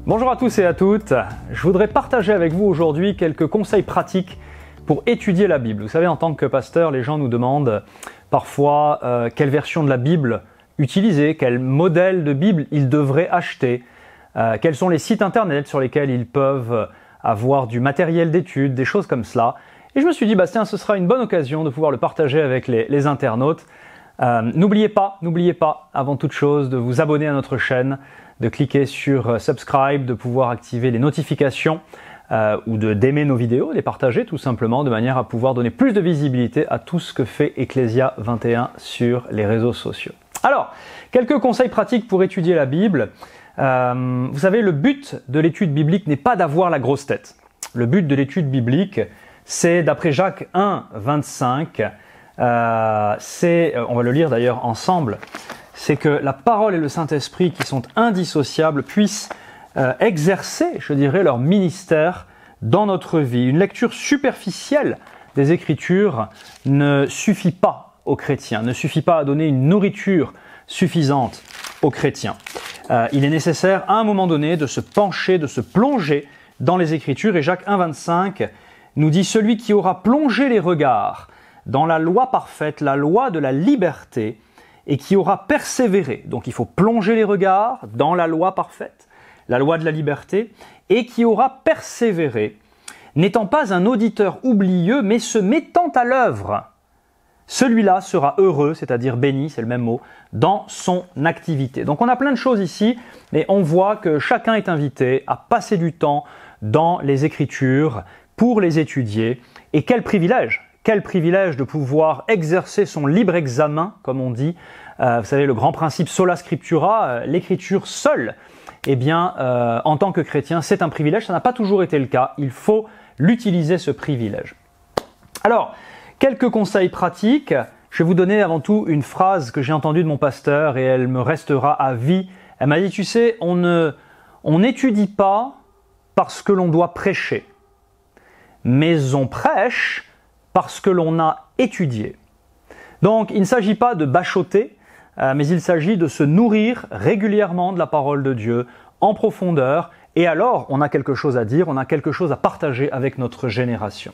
Bonjour à tous et à toutes, je voudrais partager avec vous aujourd'hui quelques conseils pratiques pour étudier la Bible. Vous savez, en tant que pasteur, les gens nous demandent parfois quelle version de la Bible utiliser, quel modèle de Bible ils devraient acheter, quels sont les sites internet sur lesquels ils peuvent avoir du matériel d'études, des choses comme cela. Et je me suis dit, tiens, ce sera une bonne occasion de pouvoir le partager avec les internautes. N'oubliez pas, avant toute chose, de vous abonner à notre chaîne, de cliquer sur subscribe, de pouvoir activer les notifications ou d'aimer nos vidéos, de les partager tout simplement de manière à pouvoir donner plus de visibilité à tout ce que fait Ecclésia 21 sur les réseaux sociaux. Alors, quelques conseils pratiques pour étudier la Bible. Vous savez, le but de l'étude biblique n'est pas d'avoir la grosse tête. Le but de l'étude biblique, c'est d'après Jacques 1, 25, on va le lire d'ailleurs ensemble, c'est que la parole et le Saint-Esprit qui sont indissociables puissent exercer, je dirais, leur ministère dans notre vie. Une lecture superficielle des Écritures ne suffit pas aux chrétiens, ne suffit pas à donner une nourriture suffisante aux chrétiens. Il est nécessaire à un moment donné de se pencher, de se plonger dans les Écritures. Et Jacques 1, 25 nous dit « Celui qui aura plongé les regards dans la loi parfaite, la loi de la liberté, et qui aura persévéré ». Donc il faut plonger les regards dans la loi parfaite, la loi de la liberté, et qui aura persévéré, n'étant pas un auditeur oublieux, mais se mettant à l'œuvre. Celui-là sera heureux, c'est-à-dire béni, c'est le même mot, dans son activité. Donc on a plein de choses ici, mais on voit que chacun est invité à passer du temps dans les Écritures pour les étudier. Et quel privilège! Quel privilège de pouvoir exercer son libre examen, comme on dit. Vous savez, le grand principe sola scriptura, l'écriture seule. Eh bien, en tant que chrétien, c'est un privilège. Ça n'a pas toujours été le cas. Il faut l'utiliser, ce privilège. Alors, quelques conseils pratiques. Je vais vous donner avant tout une phrase que j'ai entendue de mon pasteur et elle me restera à vie. Elle m'a dit, tu sais, on n'étudie pas parce que l'on doit prêcher, mais on prêche parce que l'on a étudié. Donc, il ne s'agit pas de bachoter, mais il s'agit de se nourrir régulièrement de la parole de Dieu en profondeur. Et alors, on a quelque chose à dire, on a quelque chose à partager avec notre génération.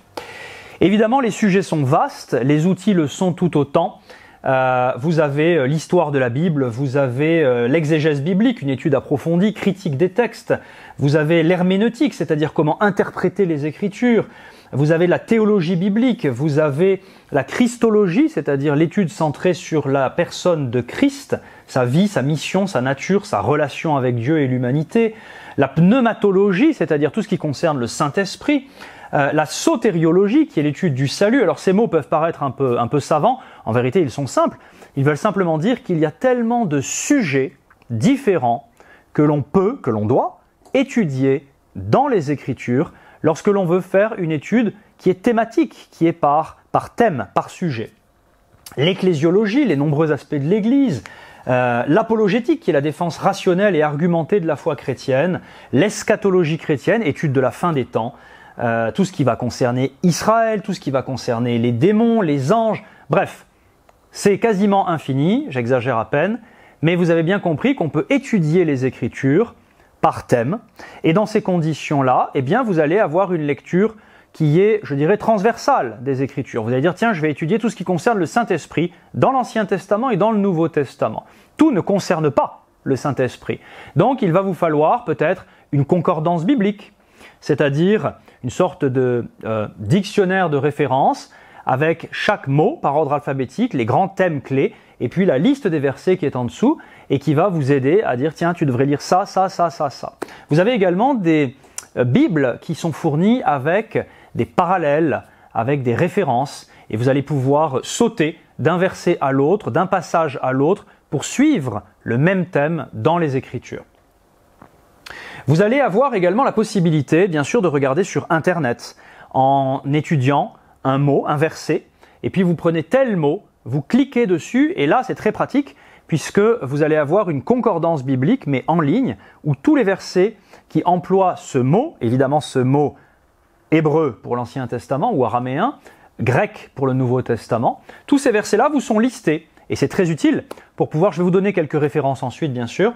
Évidemment, les sujets sont vastes, les outils le sont tout autant. Vous avez l'histoire de la Bible, vous avez l'exégèse biblique, une étude approfondie, critique des textes. Vous avez l'herméneutique, c'est-à-dire comment interpréter les Écritures. Vous avez la théologie biblique, vous avez la christologie, c'est-à-dire l'étude centrée sur la personne de Christ, sa vie, sa mission, sa nature, sa relation avec Dieu et l'humanité. La pneumatologie, c'est-à-dire tout ce qui concerne le Saint-Esprit. La sotériologie, qui est l'étude du salut. Alors ces mots peuvent paraître un peu savants, en vérité ils sont simples. Ils veulent simplement dire qu'il y a tellement de sujets différents que l'on peut, que l'on doit étudier dans les Écritures lorsque l'on veut faire une étude qui est thématique, qui est par thème, par sujet. L'ecclésiologie, les nombreux aspects de l'Église, l'apologétique, qui est la défense rationnelle et argumentée de la foi chrétienne, l'eschatologie chrétienne, étude de la fin des temps, tout ce qui va concerner Israël, tout ce qui va concerner les démons, les anges, bref, c'est quasiment infini, j'exagère à peine, mais vous avez bien compris qu'on peut étudier les Écritures par thème, et dans ces conditions-là, eh bien, vous allez avoir une lecture qui est, je dirais, transversale des Écritures. Vous allez dire, tiens, je vais étudier tout ce qui concerne le Saint-Esprit dans l'Ancien Testament et dans le Nouveau Testament. Tout ne concerne pas le Saint-Esprit. Donc, il va vous falloir peut-être une concordance biblique, c'est-à-dire une sorte de dictionnaire de référence avec chaque mot par ordre alphabétique, les grands thèmes clés, et puis la liste des versets qui est en dessous et qui va vous aider à dire tiens, tu devrais lire ça, ça, ça, ça, ça. Vous avez également des Bibles qui sont fournies avec des parallèles, avec des références, et vous allez pouvoir sauter d'un verset à l'autre, d'un passage à l'autre, pour suivre le même thème dans les Écritures. Vous allez avoir également la possibilité, bien sûr, de regarder sur Internet en étudiant un mot, un verset, et puis vous prenez tel mot, vous cliquez dessus, et là c'est très pratique, puisque vous allez avoir une concordance biblique, mais en ligne, où tous les versets qui emploient ce mot, évidemment ce mot hébreu pour l'Ancien Testament ou araméen, grec pour le Nouveau Testament, tous ces versets-là vous sont listés. et c'est très utile pour pouvoir, je vais vous donner quelques références ensuite bien sûr,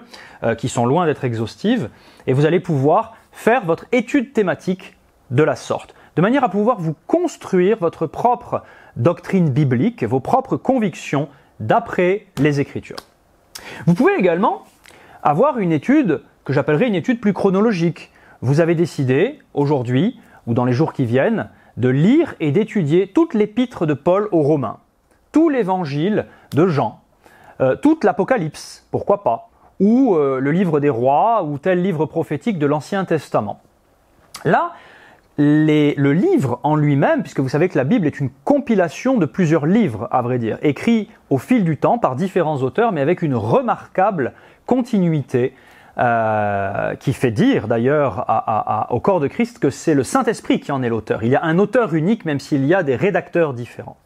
qui sont loin d'être exhaustives, et vous allez pouvoir faire votre étude thématique de la sorte, de manière à pouvoir vous construire votre propre doctrine biblique, vos propres convictions d'après les Écritures. Vous pouvez également avoir une étude que j'appellerais une étude plus chronologique. Vous avez décidé aujourd'hui, ou dans les jours qui viennent, de lire et d'étudier toute l'épître de Paul aux Romains, tout l'évangile de Jean, toute l'Apocalypse, pourquoi pas, ou le livre des rois, ou tel livre prophétique de l'Ancien Testament. Là, le livre en lui-même, puisque vous savez que la Bible est une compilation de plusieurs livres, à vrai dire, écrits au fil du temps par différents auteurs, mais avec une remarquable continuité qui fait dire d'ailleurs au corps de Christ que c'est le Saint-Esprit qui en est l'auteur. Il y a un auteur unique, même s'il y a des rédacteurs différents.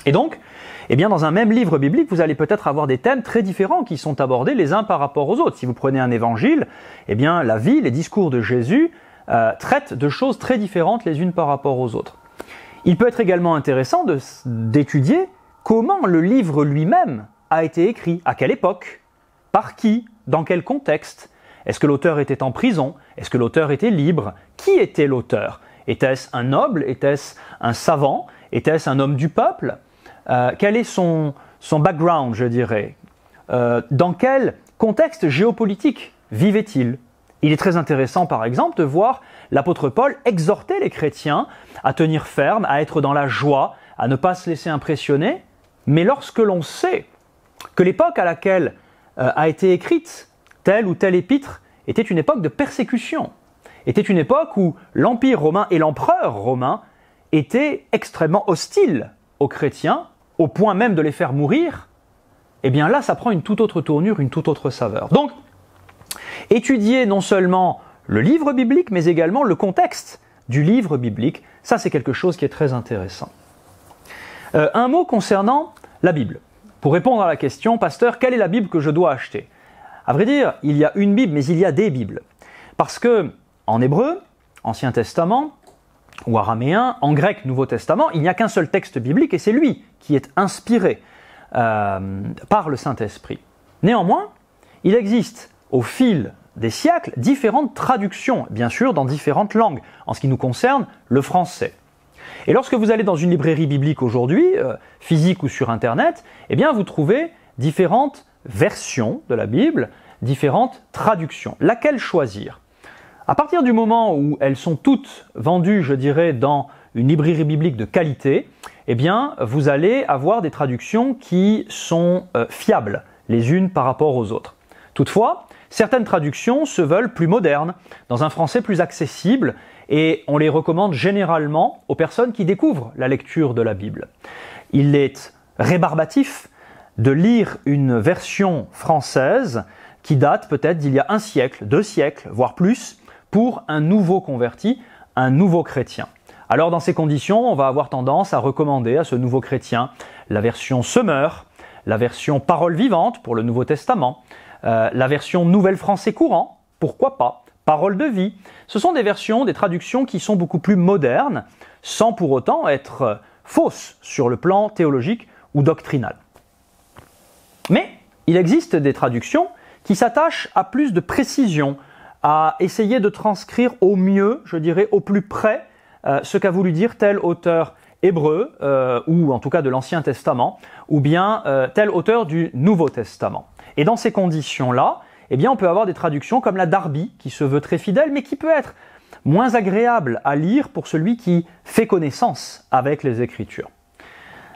Et donc, eh bien, dans un même livre biblique, vous allez peut-être avoir des thèmes très différents qui sont abordés les uns par rapport aux autres. Si vous prenez un évangile, eh bien, la vie, les discours de Jésus traitent de choses très différentes les unes par rapport aux autres. Il peut être également intéressant d'étudier comment le livre lui-même a été écrit, à quelle époque, par qui, dans quel contexte. Est-ce que l'auteur était en prison? Est-ce que l'auteur était libre? Qui était l'auteur? Était-ce un noble? Était-ce un savant? Était-ce un homme du peuple? Quel est son background, je dirais? Dans quel contexte géopolitique vivait-il? Il est très intéressant, par exemple, de voir l'apôtre Paul exhorter les chrétiens à tenir ferme, à être dans la joie, à ne pas se laisser impressionner. Mais lorsque l'on sait que l'époque à laquelle a été écrite telle ou telle épître était une époque de persécution, était une époque où l'Empire romain et l'empereur romain étaient extrêmement hostiles aux chrétiens, au point même de les faire mourir, eh bien là, ça prend une toute autre tournure, une toute autre saveur. Donc, étudier non seulement le livre biblique, mais également le contexte du livre biblique, ça c'est quelque chose qui est très intéressant. Un mot concernant la Bible. Pour répondre à la question, pasteur, quelle est la Bible que je dois acheter? À vrai dire, il y a une Bible, mais il y a des Bibles. Parce que, en hébreu, Ancien Testament, ou araméen, en grec, Nouveau Testament, il n'y a qu'un seul texte biblique et c'est lui qui est inspiré par le Saint-Esprit. Néanmoins, il existe au fil des siècles différentes traductions, bien sûr dans différentes langues, en ce qui nous concerne le français. Et lorsque vous allez dans une librairie biblique aujourd'hui, physique ou sur Internet, eh bien vous trouvez différentes versions de la Bible, différentes traductions. Laquelle choisir? À partir du moment où elles sont toutes vendues, je dirais, dans une librairie biblique de qualité, eh bien vous allez avoir des traductions qui sont fiables les unes par rapport aux autres. Toutefois, certaines traductions se veulent plus modernes, dans un français plus accessible, et on les recommande généralement aux personnes qui découvrent la lecture de la Bible. Il est rébarbatif de lire une version française qui date peut-être d'il y a 1 siècle, 2 siècles, voire plus, pour un nouveau converti, un nouveau chrétien. Alors dans ces conditions, on va avoir tendance à recommander à ce nouveau chrétien la version Semeur, la version Parole vivante pour le Nouveau Testament, la version Nouvelle Français courant, pourquoi pas, Parole de vie. Ce sont des versions, des traductions qui sont beaucoup plus modernes, sans pour autant être fausses sur le plan théologique ou doctrinal. Mais il existe des traductions qui s'attachent à plus de précision, à essayer de transcrire au mieux, je dirais au plus près, ce qu'a voulu dire tel auteur hébreu, ou en tout cas de l'Ancien Testament, ou bien tel auteur du Nouveau Testament. Et dans ces conditions-là, eh bien, on peut avoir des traductions comme la Darby, qui se veut très fidèle, mais qui peut être moins agréable à lire pour celui qui fait connaissance avec les Écritures.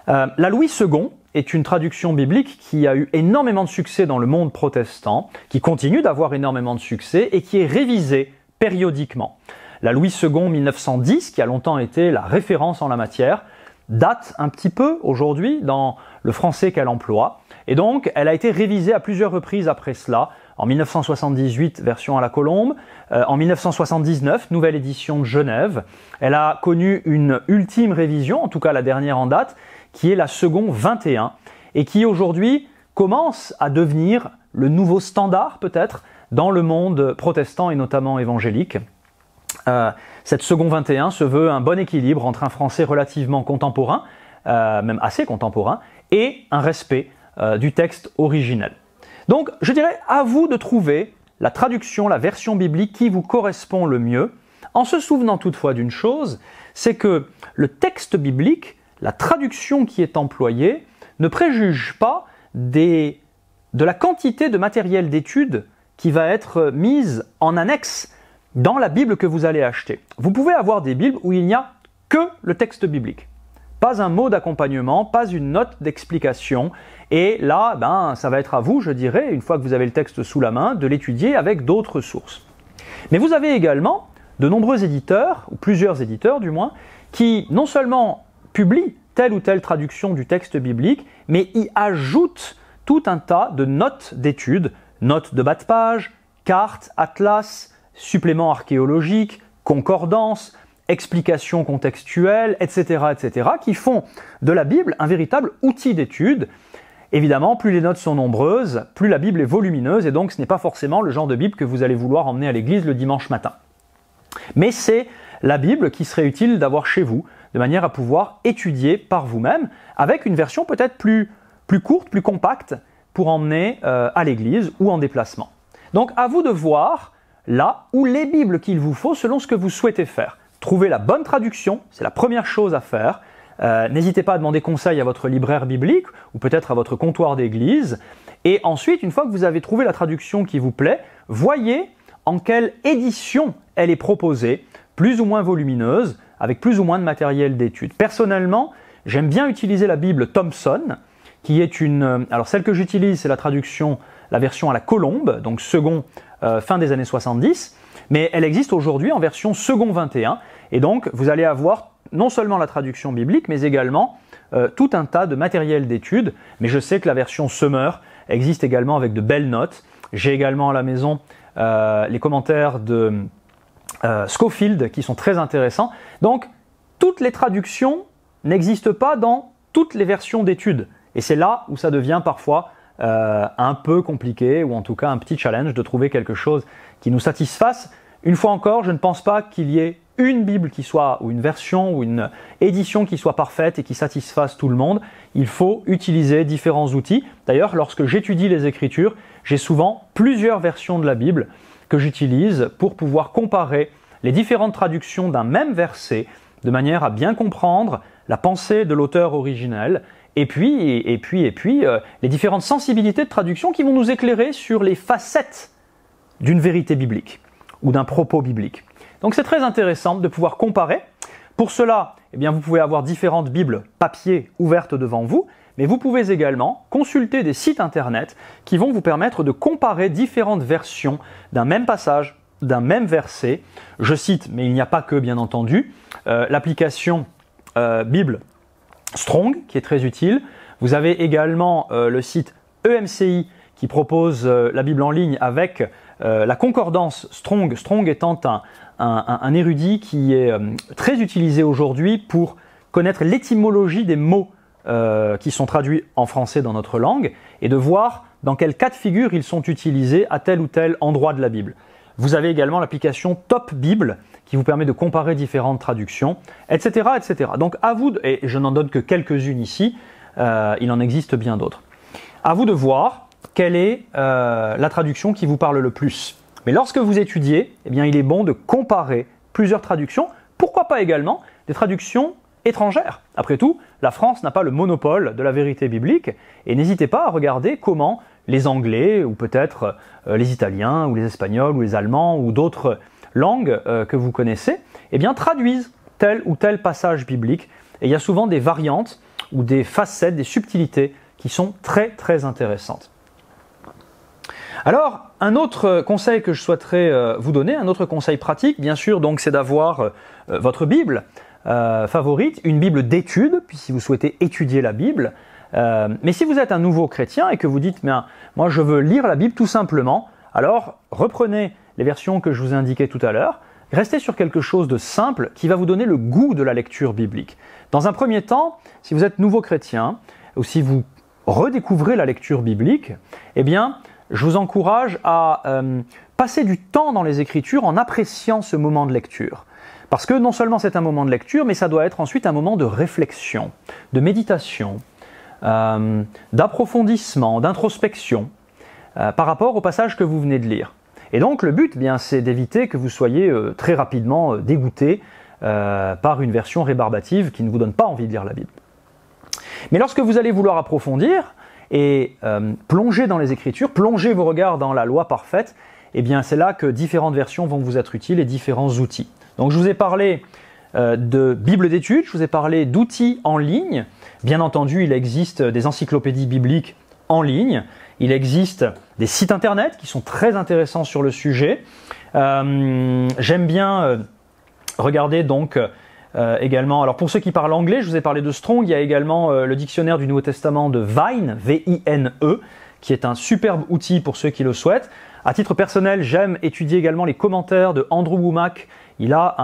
La Louis II est une traduction biblique qui a eu énormément de succès dans le monde protestant, qui continue d'avoir énormément de succès et qui est révisée périodiquement. La Louis II 1910, qui a longtemps été la référence en la matière, date un petit peu aujourd'hui dans le français qu'elle emploie. Et donc, elle a été révisée à plusieurs reprises après cela. En 1978, version à la Colombe. En 1979, nouvelle édition de Genève. Elle a connu une ultime révision, en tout cas la dernière en date, qui est la seconde 21, et qui aujourd'hui commence à devenir le nouveau standard peut-être dans le monde protestant et notamment évangélique. Cette seconde 21 se veut un bon équilibre entre un français relativement contemporain, même assez contemporain, et un respect du texte originel. Donc je dirais à vous de trouver la traduction, la version biblique qui vous correspond le mieux, en se souvenant toutefois d'une chose, c'est que le texte biblique, la traduction qui est employée, ne préjuge pas de la quantité de matériel d'étude qui va être mise en annexe dans la Bible que vous allez acheter. Vous pouvez avoir des Bibles où il n'y a que le texte biblique. Pas un mot d'accompagnement, pas une note d'explication. Et là, ça va être à vous, je dirais, une fois que vous avez le texte sous la main, de l'étudier avec d'autres sources. Mais vous avez également de nombreux éditeurs, ou plusieurs éditeurs du moins, qui non seulement publient telle ou telle traduction du texte biblique, mais y ajoutent tout un tas de notes d'études, notes de bas de page, cartes, atlas, suppléments archéologiques, concordances, explications contextuelles, etc., qui font de la Bible un véritable outil d'étude. Évidemment, plus les notes sont nombreuses, plus la Bible est volumineuse, et donc ce n'est pas forcément le genre de Bible que vous allez vouloir emmener à l'église le dimanche matin. Mais c'est la Bible qui serait utile d'avoir chez vous, de manière à pouvoir étudier par vous-même, avec une version peut-être plus courte, plus compacte, pour emmener à l'église ou en déplacement. Donc à vous de voir là où les Bibles qu'il vous faut selon ce que vous souhaitez faire. Trouvez la bonne traduction, c'est la première chose à faire. N'hésitez pas à demander conseil à votre libraire biblique ou peut-être à votre comptoir d'église. Et ensuite, une fois que vous avez trouvé la traduction qui vous plaît, voyez en quelle édition elle est proposée, plus ou moins volumineuse, avec plus ou moins de matériel d'étude. Personnellement, j'aime bien utiliser la Bible Thompson, qui est alors celle que j'utilise, c'est la version à la colombe, donc second fin des années 70, mais elle existe aujourd'hui en version second 21, et donc vous allez avoir non seulement la traduction biblique, mais également tout un tas de matériel d'étude. Mais je sais que la version Summer existe également avec de belles notes. J'ai également à la maison les commentaires de Scofield qui sont très intéressants. Donc, toutes les traductions n'existent pas dans toutes les versions d'études. Et c'est là où ça devient parfois un peu compliqué, ou en tout cas un petit challenge de trouver quelque chose qui nous satisfasse. Une fois encore, je ne pense pas qu'il y ait une Bible qui soit, ou une version, ou une édition qui soit parfaite et qui satisfasse tout le monde. Il faut utiliser différents outils. D'ailleurs, lorsque j'étudie les Écritures, j'ai souvent plusieurs versions de la Bible que j'utilise pour pouvoir comparer les différentes traductions d'un même verset de manière à bien comprendre la pensée de l'auteur originel et puis les différentes sensibilités de traduction qui vont nous éclairer sur les facettes d'une vérité biblique ou d'un propos biblique. Donc c'est très intéressant de pouvoir comparer. Pour cela, vous pouvez avoir différentes Bibles papier ouvertes devant vous, mais vous pouvez également consulter des sites internet qui vont vous permettre de comparer différentes versions d'un même passage, d'un même verset. Je cite, mais il n'y a pas que, bien entendu, l'application Bible Strong, qui est très utile. Vous avez également le site EMCI qui propose la Bible en ligne avec la concordance Strong. Strong étant un érudit qui est très utilisé aujourd'hui pour connaître l'étymologie des mots qui sont traduits en français dans notre langue et de voir dans quel cas de figure ils sont utilisés à tel ou tel endroit de la Bible. Vous avez également l'application Top Bible qui vous permet de comparer différentes traductions, etc. etc. Donc à vous, et je n'en donne que quelques-unes ici, il en existe bien d'autres. À vous de voir quelle est la traduction qui vous parle le plus. Mais lorsque vous étudiez, il est bon de comparer plusieurs traductions, pourquoi pas également des traductions étrangères. Après tout, la France n'a pas le monopole de la vérité biblique, et n'hésitez pas à regarder comment les Anglais, ou peut-être les Italiens, ou les Espagnols, ou les Allemands, ou d'autres langues que vous connaissez, traduisent tel ou tel passage biblique. Et il y a souvent des variantes, ou des facettes, des subtilités qui sont très très intéressantes. Alors, un autre conseil que je souhaiterais vous donner, un autre conseil pratique, bien sûr, donc, c'est d'avoir votre Bible favorite, une Bible d'étude, puis si vous souhaitez étudier la Bible. Mais si vous êtes un nouveau chrétien et que vous dites, moi je veux lire la Bible tout simplement, alors reprenez les versions que je vous ai indiquées tout à l'heure, restez sur quelque chose de simple qui va vous donner le goût de la lecture biblique. Dans un premier temps, si vous êtes nouveau chrétien, ou si vous redécouvrez la lecture biblique, je vous encourage à passer du temps dans les Écritures en appréciant ce moment de lecture. Parce que non seulement c'est un moment de lecture, mais ça doit être ensuite un moment de réflexion, de méditation, d'approfondissement, d'introspection par rapport au passage que vous venez de lire. Et donc le but, c'est d'éviter que vous soyez très rapidement dégoûté par une version rébarbative qui ne vous donne pas envie de lire la Bible. Mais lorsque vous allez vouloir approfondir et plonger dans les Écritures, plonger vos regards dans la loi parfaite, c'est là que différentes versions vont vous être utiles et différents outils. Donc je vous ai parlé de Bible d'études, je vous ai parlé d'outils en ligne. Bien entendu, il existe des encyclopédies bibliques en ligne, il existe des sites internet qui sont très intéressants sur le sujet. J'aime bien regarder donc également, alors pour ceux qui parlent anglais, je vous ai parlé de Strong, il y a également le dictionnaire du Nouveau Testament de Vine, V-I-N-E, qui est un superbe outil pour ceux qui le souhaitent. À titre personnel, j'aime étudier également les commentaires de Andrew Wommack. Il a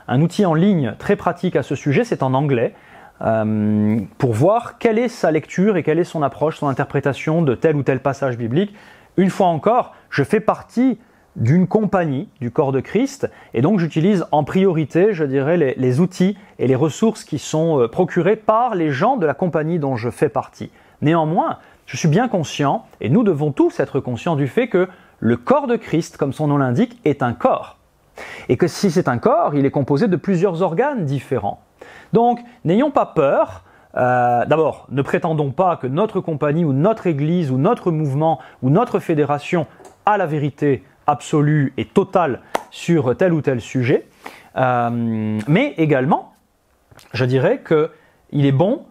un outil en ligne très pratique à ce sujet, c'est en anglais, pour voir quelle est sa lecture et quelle est son approche, son interprétation de tel ou tel passage biblique. Une fois encore, je fais partie d'une compagnie du corps de Christ et donc j'utilise en priorité, je dirais, les outils et les ressources qui sont procurés par les gens de la compagnie dont je fais partie. Néanmoins, je suis bien conscient, et nous devons tous être conscients du fait que le corps de Christ, comme son nom l'indique, est un corps. Et que si c'est un corps, il est composé de plusieurs organes différents. Donc, n'ayons pas peur. D'abord, ne prétendons pas que notre compagnie ou notre église ou notre mouvement ou notre fédération a la vérité absolue et totale sur tel ou tel sujet. Mais également, je dirais qu'il est bon,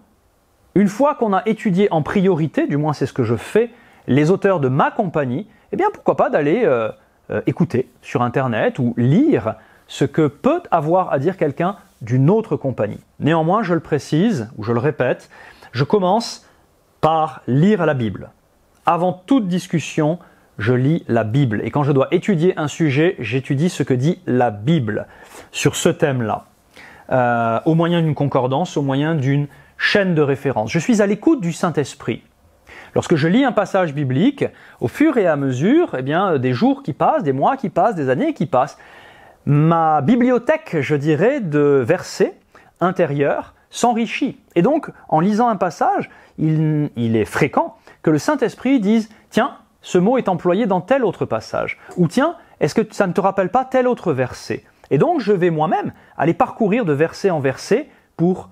une fois qu'on a étudié en priorité, du moins c'est ce que je fais, les auteurs de ma compagnie, pourquoi pas d'aller écouter sur Internet ou lire ce que peut avoir à dire quelqu'un d'une autre compagnie. Néanmoins, je le précise, ou je le répète, je commence par lire la Bible. Avant toute discussion, je lis la Bible. Et quand je dois étudier un sujet, j'étudie ce que dit la Bible sur ce thème-là, au moyen d'une concordance, au moyen d'une chaîne de référence. Je suis à l'écoute du Saint-Esprit. Lorsque je lis un passage biblique, au fur et à mesure, des jours qui passent, des mois qui passent, des années qui passent, ma bibliothèque, je dirais, de versets intérieurs s'enrichit. Et donc, en lisant un passage, il est fréquent que le Saint-Esprit dise « Tiens, ce mot est employé dans tel autre passage » ou « Tiens, est-ce que ça ne te rappelle pas tel autre verset ?» Et donc, je vais moi-même aller parcourir de verset en verset pour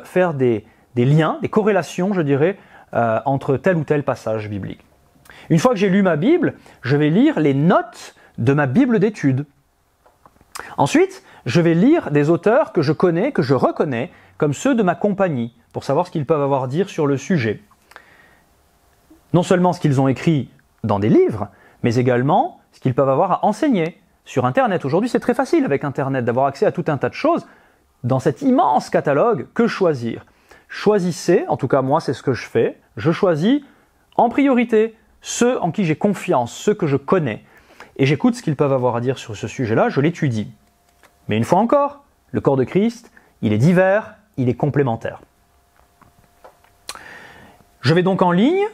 faire des liens, des corrélations, je dirais, entre tel ou tel passage biblique. Une fois que j'ai lu ma Bible, je vais lire les notes de ma Bible d'études. Ensuite, je vais lire des auteurs que je connais, que je reconnais, comme ceux de ma compagnie, pour savoir ce qu'ils peuvent avoir à dire sur le sujet. Non seulement ce qu'ils ont écrit dans des livres, mais également ce qu'ils peuvent avoir à enseigner sur Internet. Aujourd'hui, c'est très facile avec Internet d'avoir accès à tout un tas de choses. Dans cet immense catalogue, que choisir ? Choisissez, en tout cas moi c'est ce que je fais, je choisis en priorité ceux en qui j'ai confiance, ceux que je connais. Et j'écoute ce qu'ils peuvent avoir à dire sur ce sujet-là, je l'étudie. Mais une fois encore, le corps de Christ, il est divers, il est complémentaire. Je vais donc en ligne,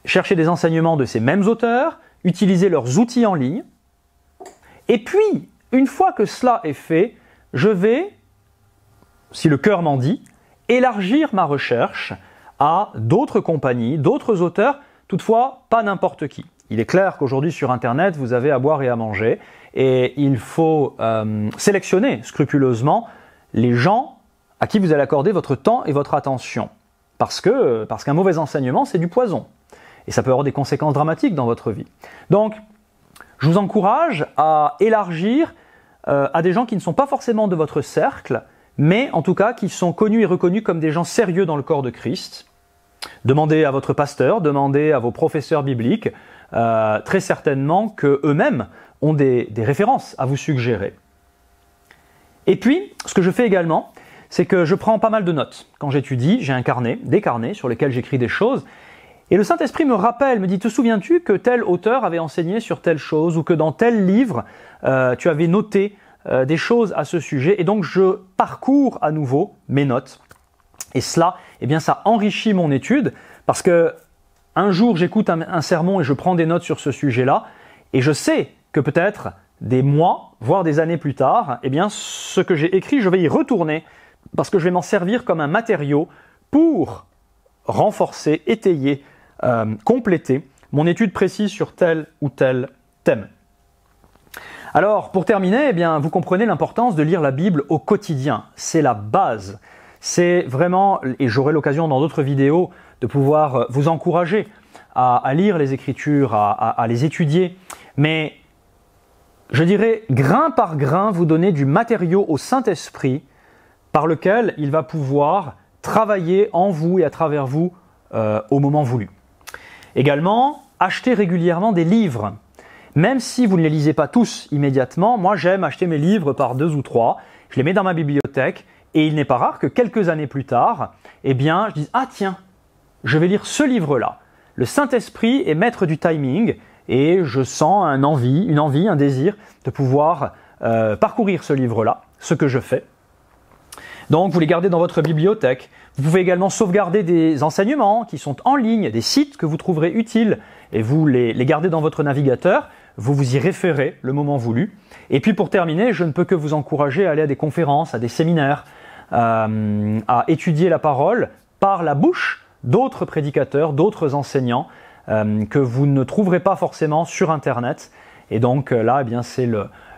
chercher des enseignements de ces mêmes auteurs, utiliser leurs outils en ligne. Et puis, une fois que cela est fait, je vais, si le cœur m'en dit, élargir ma recherche à d'autres compagnies, d'autres auteurs, toutefois pas n'importe qui. Il est clair qu'aujourd'hui sur Internet, vous avez à boire et à manger et il faut sélectionner scrupuleusement les gens à qui vous allez accorder votre temps et votre attention. Parce qu'un mauvais enseignement, c'est du poison. Et ça peut avoir des conséquences dramatiques dans votre vie. Donc, je vous encourage à élargir à des gens qui ne sont pas forcément de votre cercle, mais en tout cas qui sont connus et reconnus comme des gens sérieux dans le corps de Christ. Demandez à votre pasteur, demandez à vos professeurs bibliques, très certainement qu'eux-mêmes ont des références à vous suggérer. Et puis, ce que je fais également, c'est que je prends pas mal de notes. Quand j'étudie, j'ai un carnet, des carnets sur lesquels j'écris des choses, et le Saint-Esprit me rappelle, me dit « Te souviens-tu que tel auteur avait enseigné sur telle chose, ou que dans tel livre, tu avais noté des choses à ce sujet ?» Et donc, je parcours à nouveau mes notes. Et cela, ça enrichit mon étude, parce que un jour, j'écoute un sermon et je prends des notes sur ce sujet-là, et je sais que peut-être des mois, voire des années plus tard, ce que j'ai écrit, je vais y retourner, parce que je vais m'en servir comme un matériau pour renforcer, étayer, compléter mon étude précise sur tel ou tel thème. Alors, pour terminer, eh bien, vous comprenez l'importance de lire la Bible au quotidien. C'est la base. C'est vraiment, et j'aurai l'occasion dans d'autres vidéos de pouvoir vous encourager à lire les Écritures, à les étudier, mais je dirais grain par grain vous donner du matériau au Saint-Esprit par lequel il va pouvoir travailler en vous et à travers vous au moment voulu. Également, achetez régulièrement des livres. Même si vous ne les lisez pas tous immédiatement, moi j'aime acheter mes livres par 2 ou 3, je les mets dans ma bibliothèque et il n'est pas rare que quelques années plus tard, eh bien je dise « Ah tiens, je vais lire ce livre-là ». Le Saint-Esprit est maître du timing et je sens une envie, un désir de pouvoir parcourir ce livre-là, ce que je fais. Donc vous les gardez dans votre bibliothèque. Vous pouvez également sauvegarder des enseignements qui sont en ligne, des sites que vous trouverez utiles et vous les gardez dans votre navigateur. Vous vous y référez le moment voulu. Et puis pour terminer, je ne peux que vous encourager à aller à des conférences, à des séminaires, à étudier la parole par la bouche d'autres prédicateurs, d'autres enseignants que vous ne trouverez pas forcément sur Internet. Et donc là, eh bien, c'est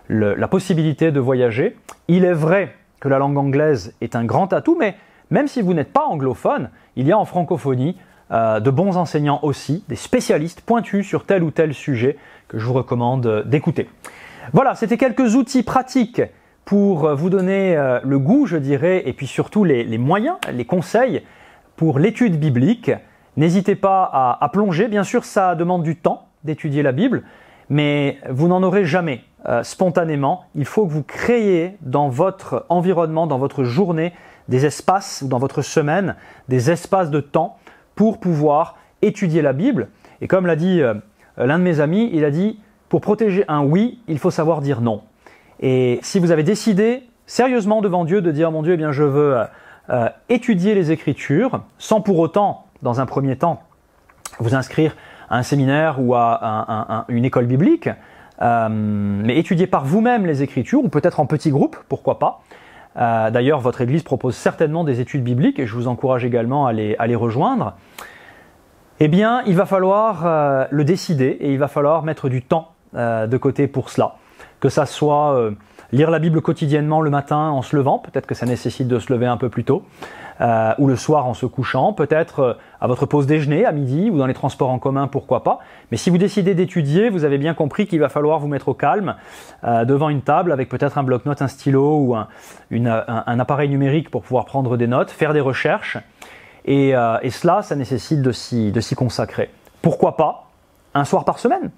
la possibilité de voyager. Il est vrai que la langue anglaise est un grand atout, mais même si vous n'êtes pas anglophone, il y a en francophonie de bons enseignants aussi, des spécialistes pointus sur tel ou tel sujet que je vous recommande d'écouter. Voilà, c'était quelques outils pratiques pour vous donner le goût, je dirais, et puis surtout les moyens, les conseils pour l'étude biblique. N'hésitez pas à plonger. Bien sûr, ça demande du temps d'étudier la Bible, mais vous n'en aurez jamais spontanément. Il faut que vous créiez dans votre environnement, dans votre journée, des espaces, ou dans votre semaine, des espaces de temps pour pouvoir étudier la Bible. Et comme l'a dit l'un de mes amis, il a dit « Pour protéger un oui, il faut savoir dire non ». Et si vous avez décidé sérieusement devant Dieu de dire « Mon Dieu, eh bien, je veux étudier les Écritures » sans pour autant, dans un premier temps, vous inscrire à un séminaire ou à une école biblique, mais étudier par vous-même les Écritures, ou peut-être en petits groupes, pourquoi pas. D'ailleurs, votre Église propose certainement des études bibliques, et je vous encourage également à les rejoindre. Eh bien, il va falloir le décider, et il va falloir mettre du temps de côté pour cela. Que ça soit lire la Bible quotidiennement le matin en se levant, peut-être que ça nécessite de se lever un peu plus tôt, ou le soir en se couchant, peut-être à votre pause déjeuner, à midi, ou dans les transports en commun, pourquoi pas. Mais si vous décidez d'étudier, vous avez bien compris qu'il va falloir vous mettre au calme, devant une table, avec peut-être un bloc-notes, un stylo, ou un appareil numérique pour pouvoir prendre des notes, faire des recherches, et cela, ça nécessite de s'y consacrer. Pourquoi pas un soir par semaine?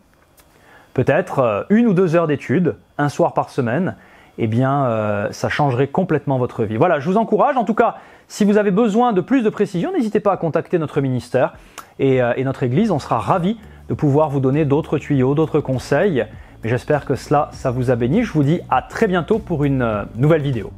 Peut-être 1 ou 2 heures d'études, un soir par semaine, eh bien, ça changerait complètement votre vie. Voilà, je vous encourage. En tout cas, si vous avez besoin de plus de précision, n'hésitez pas à contacter notre ministère et notre Église. On sera ravis de pouvoir vous donner d'autres tuyaux, d'autres conseils. Mais j'espère que ça vous a béni. Je vous dis à très bientôt pour une nouvelle vidéo.